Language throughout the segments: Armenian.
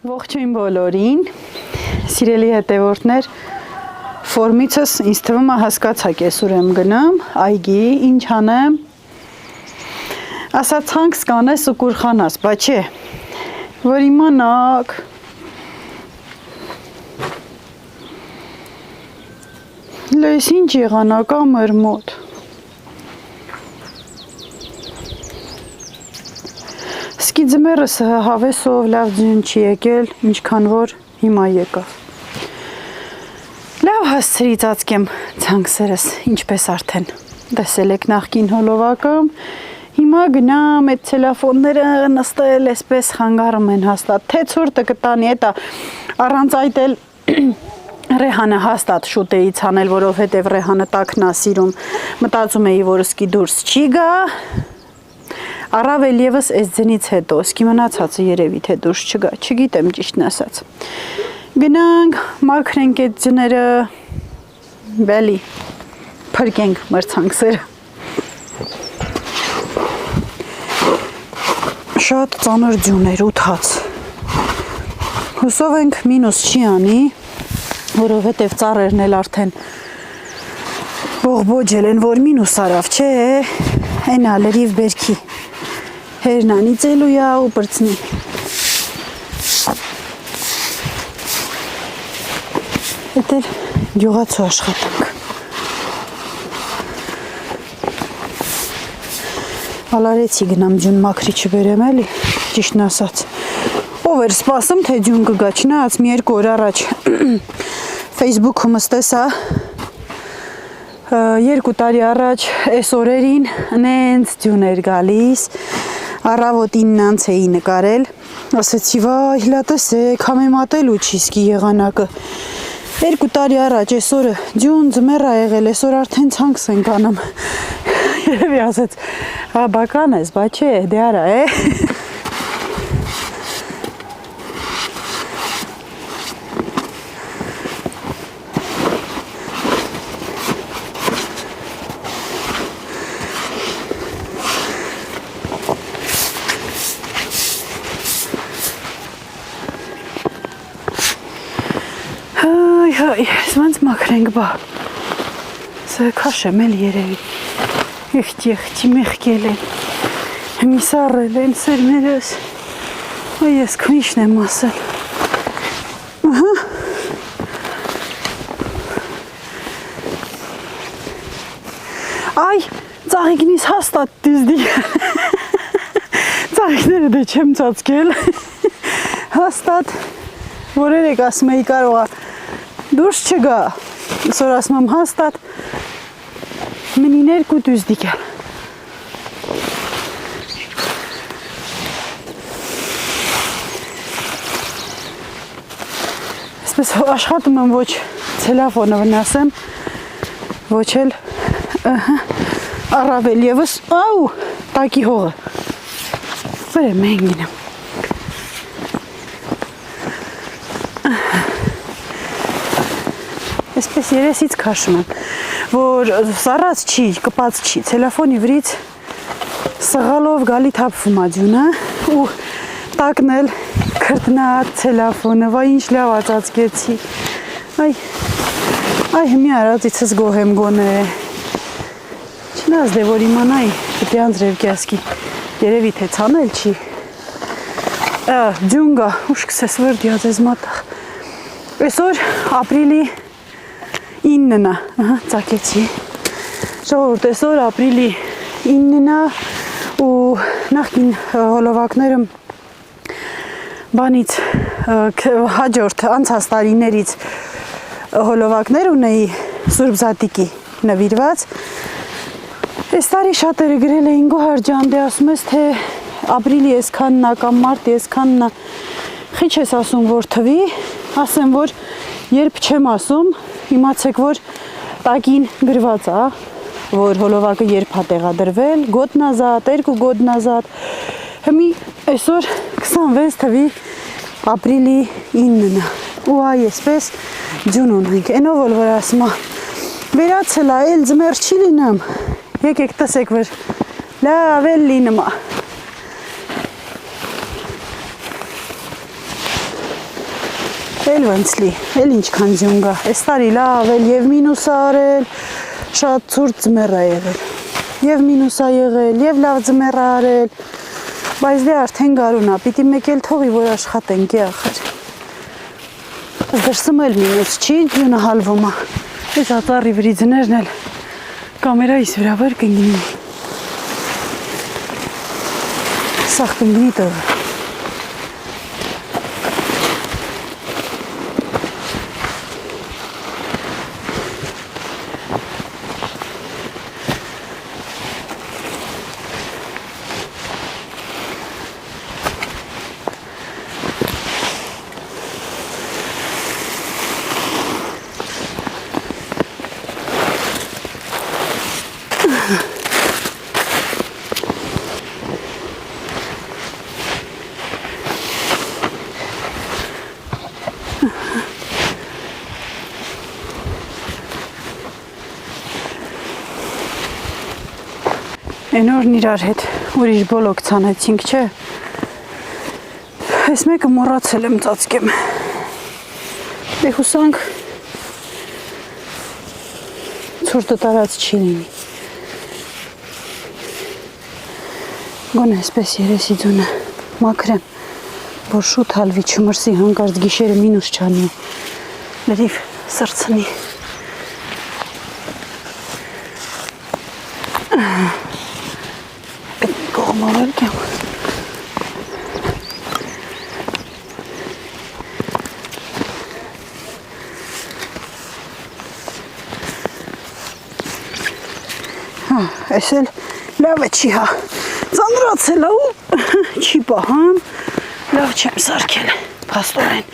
Ողջույն բոլորին, սիրելի հետևորդներ, ֆորմիցս ինձ թվում է հասկացաք այսօր եմ գնամ, այգի, ինչ անեմ, ասացանք սկանես ու կուրխանաս, բա չէ, որ իմանաք, լես ինչ եղանակ ամր մոտ, Սկի ձմերս հավեսով լավ ձյուն չի եկել, ինչքան որ հիմա եկավ։ Լավ հասցրի ծածկեմ ցանքսերս, ինչպես արդեն տեսել եք նախկին հոլովակում, հիմա գնամ այդ ցելոֆոնները նստել, այսպես խանգարում են հաստատ, թե ցուրտը կտանի, էտա առանց այդ էլ Ռեհանը հաստատ շուտ էի ցանել, որովհետև Ռեհանը տակն է սիրում, մտածում էի, որ սկի դուրս չի գա, Առավել ևս այս ձնից հետո, սկի մնացածը երևի թե դուրս չգա, չգիտեմ ճիշտն ասած։ Գնանք, մաքրենք այդ ձները, բելի, փրկենք մրցանքսերը։ Շատ ծանր ձյուներ, ութաց։ Հուսով ենք մինուս չի անի, որովհետև ծառերն էլ արդեն բողբոջել են, որ մինուս արավ, չէ, այն ալերիվ բերքի։ Հերնանի ծելույա ու պրծնի։ Էդ էլ գյուղացու աշխատանք։ Ալարեցի գնամ ձյուն մաքրիչը բերեմ էլի, ճիշտն ասած։ Ով էր սպասում, թե ձյուն կգա, չնայած մի երկու օր առաջ Facebook-ումս տեսա, 2 տարի առաջ այս օրերին նենց ձյուն էր գալիս, Առավոտ 9-ից էի նկարել, ասեցի, վայ, հլա տեսեք, համեմատելու չի սկի եղանակը։ 2 տարի առաջ այսօրը ձյուն ձմեռ ա եղել, այսօր արդեն ցանքս ենք անում։ Երևի ասեց, հա բական ես, բա չէ, դե արա, Սվանց մաքրենք բա, սա կաշեմ էլ երևի, եղջի մեղկել են, մի սարել են սերմերս, ես քնիշն եմ ասել, այ, ծաղիքնիս հաստատ դիզդի, ծաղիքները դե չեմ ծածկել, հաստատ, որ երեք ասում էի կարողա, Դուրս չգա, սոր ասում եմ հաստատ, մնին 2 դուզդիկ է։ Այսպես աշխատում եմ ոչ ցելոֆոնը վնասեմ, ոչ էլ առավել ևս, աու, տակի հողը, վրեմ ենք գինեմ։ Այսպես երեսից քաշում եմ, որ սառած չի, կպած չի, ցելոֆոնի վրից սղալով գալի թափվում ա ձյունը ու տակն էլ քրտնած ցելոֆոնը, վայ ինչ լավ ածածկեցի, այ հիմի արածիցս գոհ եմ գոնե, չնայած դե որ իմանայի, պետք է անձրև կյասկի, երևի թե ցանել չի, ձյուն գա, ուշ կսես վրդյաց ես մատաղ, այսօր ապրիլի 9-ն է, ծակեցի, ժողովուրդ այսօր ապրիլի 9-ն է ու նախկին հոլովակները բանից հաջորդ անցած տարիներից հոլովակներ ունեի Սուրբ Զատիկի նվիրված, այս տարի շատերը գրել էին Գոհար ջան, դե ասում ես թե ապրիլի այսքանն է կամ մարտի այսքանն է, խիչ ես ասում որ թվի, ասեմ որ երբ չեմ ասում, իմացեք, որ տակին գրված է, որ հոլովակը երբ է տեղադրվել, գոտ նազատ, 2 գոտ նազատ, հիմի այսօր 26 թվի ապրիլի 9-ն է, ու այ այսպես ձյուն ունենք, այնով որ ասում է, վերացել է, էլ ձմեռ չի լինում, եկեք տեսեք, որ լավ էլ լինում է, էլ վնցլի, էլ ինչքան ձյուն գա, այս տարի լավ էլ և մինուս ա արել, շատ ցուրտ ձմեռ ա եղել, և մինուս ա եղել, և լավ ձմեռ ա արել, բայց դե արդեն գարուն ա, պիտի մեկ էլ թողի, որ աշխատենք է ախր, դրսում էլ մինուս չի, ձյունը հալվում ա, այս ածառի վրի ձներն էլ կամերայիս վրա վեր կնգինի, սաղ կնգինի տողը, Են օրն իրար հետ ուրիշ բոլոք ցանեցինք, չէ, այս մեկը մոռացել եմ ծածկեմ, դե հուսանք ցուրտը տարած չի լինի, գոնե այսպես երեսի ձունը մաքրեմ, որ շուտ հալվի չմրսի հանկարծ գիշերը մինուս չանի, լրիվ սրցնի, կողմավել կեմ, այս էլ լավը չի հա, ծանրացել ու չի պահամ, լավ չեմ սարքել, պաստորեն,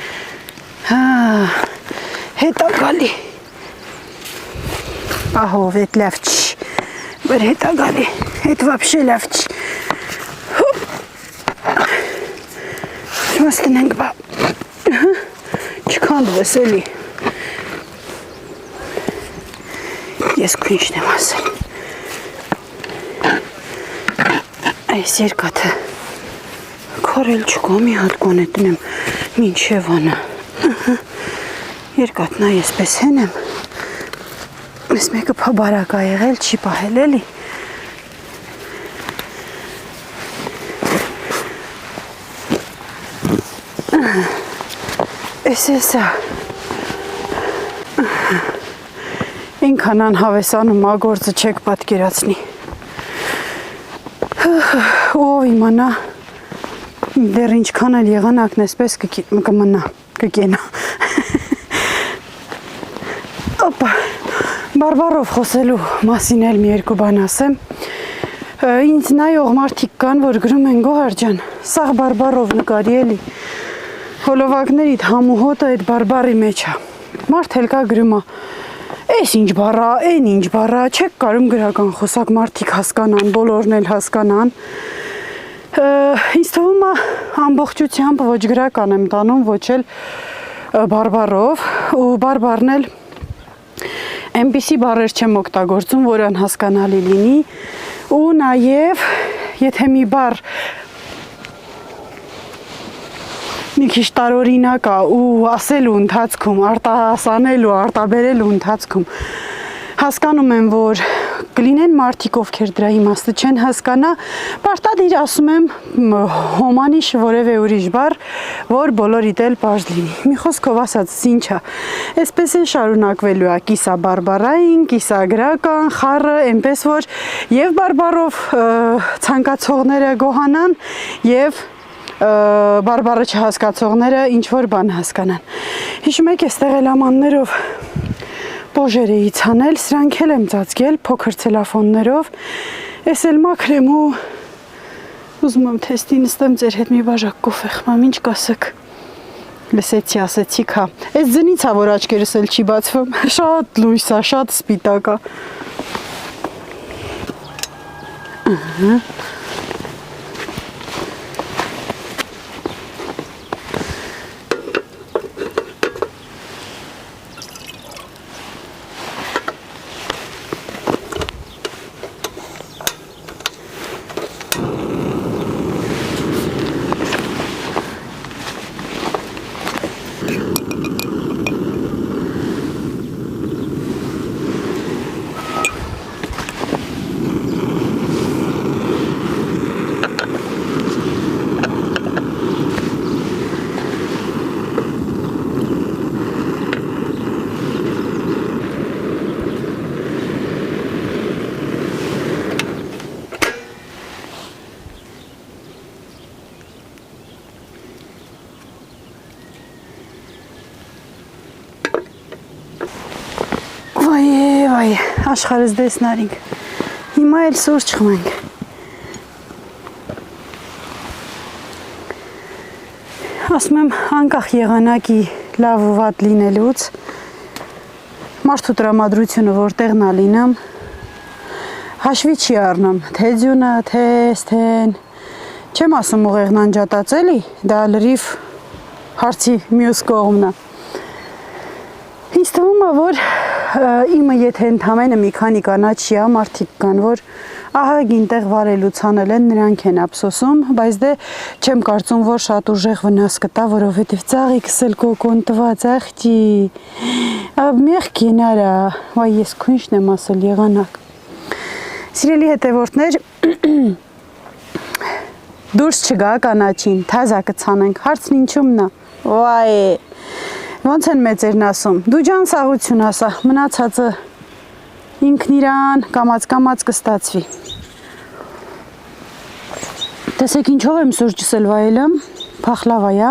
հետա գալի, ահով էտ լավ չի, բր հետա գալի, էտ վապշե լավ չի, չմաս տնենք բա, չքանդվես էլի, ես քույնչն եմ ասել, այս երկաթը քորել չկա, մի հատ կոնե տնեմ, մինչև անա, երկաթն այ եսպես հեն եմ, այս մեկը պաբարակ ա եղել, չի պահել էլի, Էս է, ինքան անհավեսանում ագործը չեք պատկերացնի, ով իմանա, դեռ ինչքան էլ եղանակն էսպես կմնա, կկենա, օպա, բարբարով խոսելու մասին էլ մի երկու բան ասեմ, ինձ նայող մարդիկ կան, որ գրում են Գոհար ջան, սաղ բարբարով նկարի էլի, հոլովակներիդ համուհոտը այդ բարբարի մեջ է, մարդ էլ կա գրում է, այս ինչ բարա, այն ինչ բարա, չեք կարում գրական խոսակ մարդիկ հասկանան, բոլորն էլ հասկանան, ինձ թվում է ամբողջությամբ ոչ գրական եմ տանում, ոչ էլ բարբարով, ու բարբարն էլ այնպիսի բառեր չեմ օգտագործում, որ անհասկանալի լինի, ու նաև եթե մի բառ մի քիչ տարօրինակ է ու ասելու ընթացքում, արտահասանելու, արտաբերելու ընթացքում հասկանում եմ, որ կլինեն մարդիկ, ովքեր դրա իմաստը չեն հասկանա, պարտադիր ասում եմ հոմանիշ որևէ ուրիշ բառ, որ բոլորիդ էլ պարզ լինի։ Մի խոսքով ասած, ինչ է, այսպես է շարունակվելու է կիսա բարբարային, կիսա գրական, խառը, այնպես որ եւ բարբարով ցանկացողները գոհանան եւ բարբարը չհասկացողները ինչ-որ բան հասկանան։ Հիշում եք, այստեղ էլ ամաններով բոժեր էի ցանել, սրանք էլ եմ ծածկել փոքր ցելոֆաններով։ Ես էլ մաքրեմ ու ուզում եմ թեստի նստեմ ձեր հետ մի բաժակ կոֆե խմեմ, ինչ կասեք։ Լսեցի, ասեցիք, հա։ Այս ձնից է, որ աչքերս էլ չի բացվում։ Շատ լույս է, շատ սպիտակ է։ Ահա։ աշխարհս դեսնարինք։ Հիմա էլ սուրճ խմենք։ Ասում եմ, անկախ եղանակի լավ ու վատ լինելուց, մարդու տրամադրությունը որտեղն ա լինում, հաշվի չի առնում, թե ձյունը, թե ստեն, չեմ ասում ուղեղն անջատած էլի, դա լրիվ հարցի մյուս կողմն է։ Ինձ թվում է, որ իմը եթե ընդամենը մի քանի կանաչի մարդիկ կան, որ ահագին տեղ վարելու ցանել են, նրանք են ափսոսում, բայց դե չեմ կարծում, որ շատ ուժեղ վնաս կտա, որովհետև ծաղիկս էլ կոկոն տված, աղջի, մեղքի նարա, վայ ես քունչն եմ ասել եղանակ։ Սիրելի հետևորդներ, դուրս չգա կանաչին, թազա կցանենք, հարցն ինչումն է, վայ, ոնց են մեծերն ասում, դու ջան սաղություն ասա, մնացածը ինքն իրան կամաց կստացվի։ Տեսեք ինչով եմ սուրճս էլ վայելում, փախլավա է,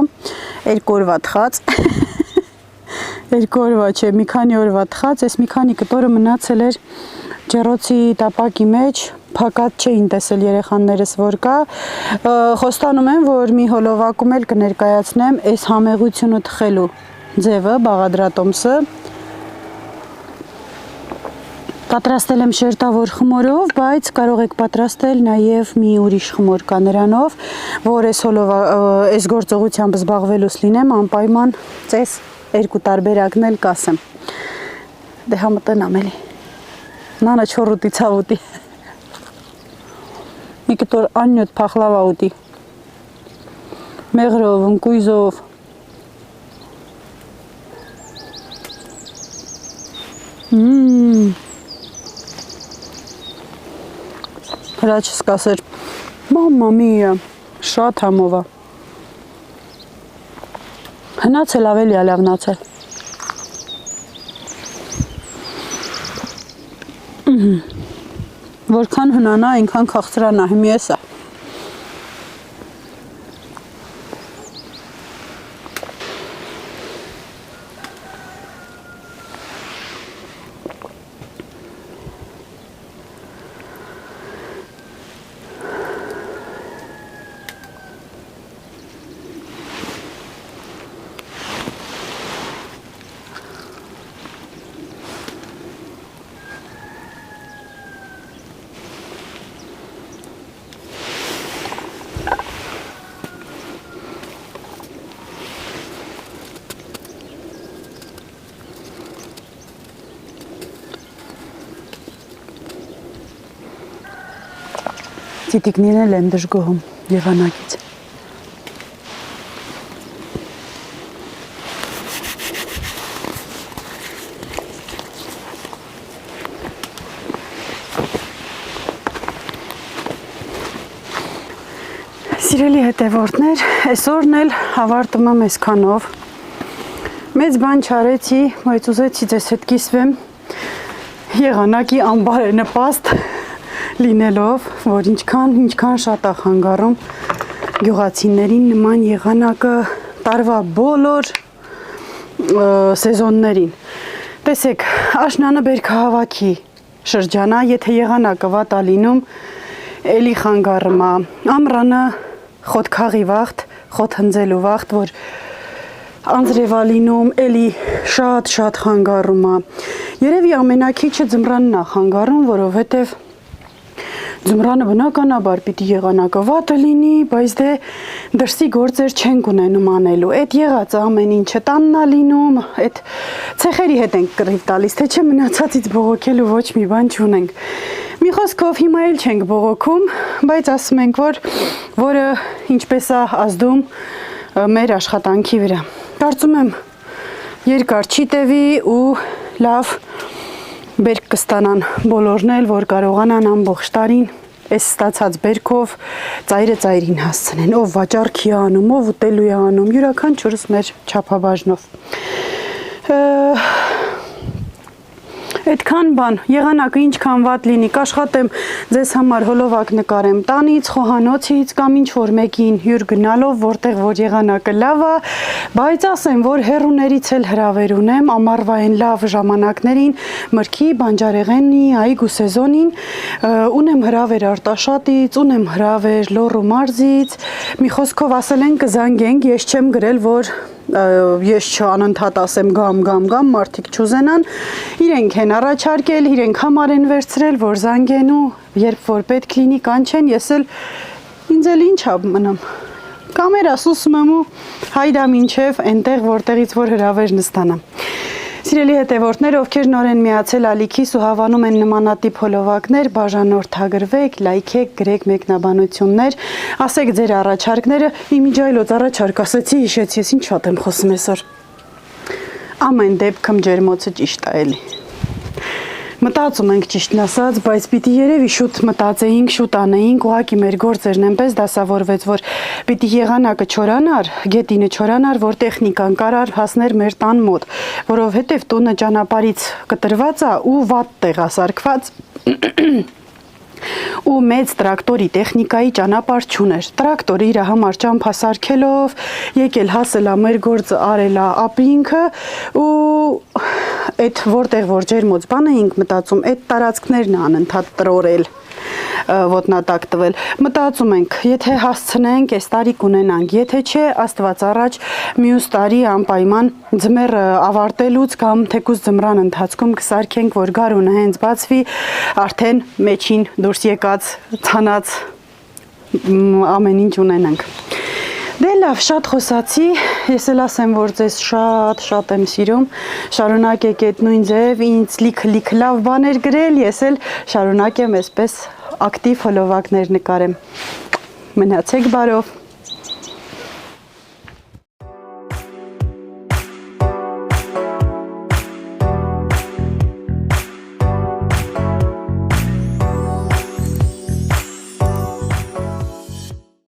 2 օրվա թխած, 2 օրվա չէ, մի քանի օրվա թխած, այս մի քանի կտորը մնացել էր ջեռոցի տապակի մեջ, փակած չէին տեսել երեխաներս որ կա, խոստանում եմ, որ մի հոլովակում էլ կներկայացնեմ այս համեղությունը թխելու ձևը, բաղադրատոմսը, պատրաստել եմ շերտավոր խմորով, բայց կարող եք պատրաստել նաև մի ուրիշ խմոր կա նրանով, որ այս գործողությամբ զբաղվելուց լինեմ, անպայման ծես 2 տարբերակն էլ կասեմ։ Դե համտենամ էլի, նանը չորուտի ցավուտի, մի կտոր անյոտ փախլավա ուտի, մեղրով, ընկույզով, հրաչս կասեր, մամա միա, շատ համով է, հնացել ավելի է լավնացել, որքան հնանա, այնքան քաղցրանա, հիմի ես է, Տիտիկներն էլ են դժգոհում եղանակից։ Սիրելի հետևորդներ, այսօրն էլ ավարտում եմ այսքանով։ Մեծ բան չարեցի, բայց ուզեցի ձեզ հետ կիսվեմ եղանակի անբարենպաստ լինելով, որ ինչքան շատ է խանգարում գյուղացիներին նման եղանակը տարվա բոլոր սեզոններին։ Տեսեք, աշնանը բերքահավաքի շրջանա, եթե եղանակը վատ է լինում, էլի խանգարում է, ամռանը խոթքաղի վաղտ, խոթ հնձելու վաղտ, որ անձրև է լինում, էլի շատ խանգարում է։ Երևի ամենակիչը ձմռանն է խանգարում, որովհետև ձմռանը բնականաբար պիտի եղանակը վատը լինի, բայց դե դրսի գործեր չենք ունենում անելու։ Այդ եղածը ամեն ինչը տանն է լինում, այդ ցեխերի հետ ենք կռիվ տալիս, թե չէ մնացածից բողոքելու ոչ մի բան չունենք։ Մի խոսքով հիմա էլ չենք բողոքում, բայց ասում ենք, որը ինչպես է ազդում մեր աշխատանքի վրա։ Կարծում եմ երկար չի տևի ու լավ բերք կստանան բոլորն էլ, որ կարողանան ամբողջ տարին այս ստացած բերքով ծայրը ծայրին հասցնեն, ով վաճառքի անում, ով ուտելու է անում, յուրաքանչյուրս մեր չափաբաժնով։ Այդքան բան, եղանակը ինչքան վատ լինի, կաշխատեմ ձեզ համար հոլովակ նկարեմ տանից, խոհանոցից կամ ինչ որ մեկին հյուր գնալով, որտեղ որ եղանակը լավ է, բայց ասեմ, որ հեռուներից էլ հրավեր ունեմ, ամառվա այն լավ ժամանակներին, մրգի, բանջարեղենի, այգու սեզոնին, ունեմ հրավեր Արտաշատից, ունեմ հրավեր Լոռու մարզից, մի խոսքով ասել են կզանգենք, ես չեմ գրել, որ ես չանընդհատ ասեմ գամ, մարդիկ չուզենան, իրենք են առաջարկել, իրենք համար են վերցրել, որ զանգեն ու երբ որ պետք լինի կանչեն, ես էլ ինձ էլ ինչ ա մնում, կամերաս ուսում եմ ու հայդա մինչև այնտեղ, որտեղից որ հրավեր նստանամ։ Սիրելի հետևորդներ, ովքեր նոր են միացել ալիքիս ու հավանում են նմանատիպ հոլովակներ, բաժանորդագրվեք, լայքեք, գրեք մեկնաբանություններ, ասեք ձեր առաջարկները, իմիջայլոց առաջարկ ասեցի, հիշեցի, ես ինչ շատ եմ խոսում այսօր։ Ամեն դեպքում ջերմոցը ճիշտ է էլի։ Մտածում ենք ճիշտն ասած, բայց պիտի երևի շուտ մտածեինք, շուտ անեինք, ուղղակի մեր գործերն այնպես դասավորվեց, որ պիտի եղանակը չորանար, գետինը չորանար, որ տեխնիկան կարար հասներ մեր տան մոտ, որովհետև տունը ճանապարհից կտրված է ու վատ տեղասարքված ու մեծ տրակտորի տեխնիկայի ճանապարհ չուներ։ Տրակտորը իր համար ճամփասարքելով եկել հասել է մեր գործը արել է ապինքը ու այդ որտեղ որ ջերմոց բան էինք մտածում, այդ տարածքներն անընդհատ տրորել, ոտնատակ տվել։ Մտածում ենք, եթե հասցնենք, այս տարի կունենանք, եթե չէ, Աստված առաջ մյուս տարի անպայման ձմեռը ավարտելուց կամ թեկուզ ձմռան ընթացքում կսարքենք, որ գարունը հենց բացվի, արդեն մեջին դուրս եկած ցանած ամեն ինչ ունենանք։ Դե լավ, շատ խոսացի, ես էլ ասեմ, որ ձեզ շատ եմ սիրում, շարունակեք այդ նույն ձև, ինձ լիքը լավ բաներ գրել, ես էլ շարունակեմ այսպես ակտիվ հոլովակներ նկարեմ։ Մնացեք բարով։